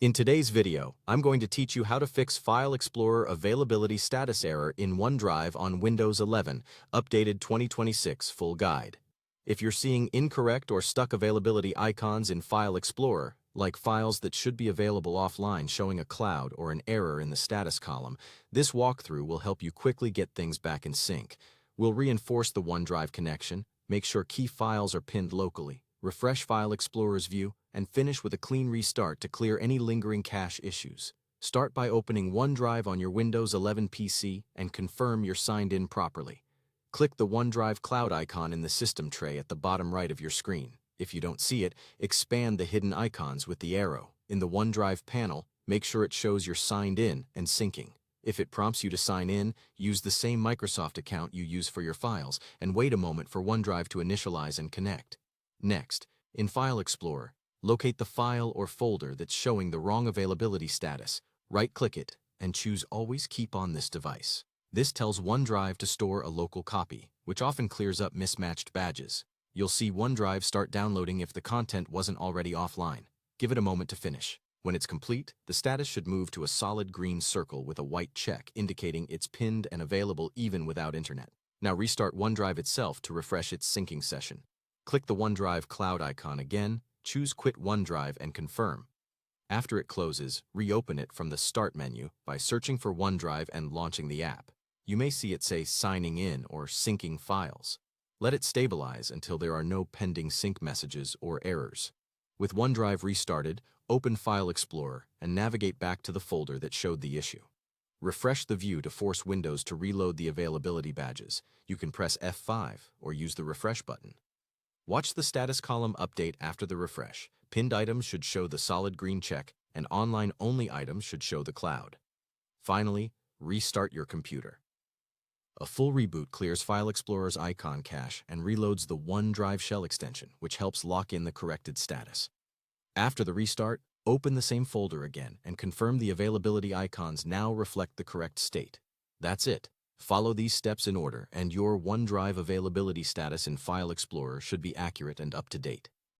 In today's video, I'm going to teach you how to fix File Explorer availability status error in OneDrive on Windows 11, updated 2026 full guide. If you're seeing incorrect or stuck availability icons in File Explorer, like files that should be available offline showing a cloud or an error in the status column, this walkthrough will help you quickly get things back in sync. We'll reinforce the OneDrive connection, make sure key files are pinned locally, refresh File Explorer's view, and finish with a clean restart to clear any lingering cache issues. Start by opening OneDrive on your Windows 11 PC and confirm you're signed in properly. Click the OneDrive cloud icon in the system tray at the bottom right of your screen. If you don't see it, expand the hidden icons with the arrow. In the OneDrive panel, make sure it shows you're signed in and syncing. If it prompts you to sign in, use the same Microsoft account you use for your files and wait a moment for OneDrive to initialize and connect. Next, in File Explorer, locate the file or folder that's showing the wrong availability status. Right-click it and choose Always Keep on this device. This tells OneDrive to store a local copy, which often clears up mismatched badges. You'll see OneDrive start downloading if the content wasn't already offline. Give it a moment to finish. When it's complete, the status should move to a solid green circle with a white check indicating it's pinned and available even without internet. Now restart OneDrive itself to refresh its syncing session. Click the OneDrive cloud icon again, choose Quit OneDrive and confirm. After it closes, reopen it from the Start menu by searching for OneDrive and launching the app. You may see it say Signing in or Syncing Files. Let it stabilize until there are no pending sync messages or errors. With OneDrive restarted, open File Explorer and navigate back to the folder that showed the issue. Refresh the view to force Windows to reload the availability badges. You can press F5 or use the refresh button. Watch the status column update after the refresh. Pinned items should show the solid green check, and online-only items should show the cloud. Finally, restart your computer. A full reboot clears File Explorer's icon cache and reloads the OneDrive shell extension, which helps lock in the corrected status. After the restart, open the same folder again and confirm the availability icons now reflect the correct state. That's it. Follow these steps in order, and your OneDrive availability status in File Explorer should be accurate and up to date.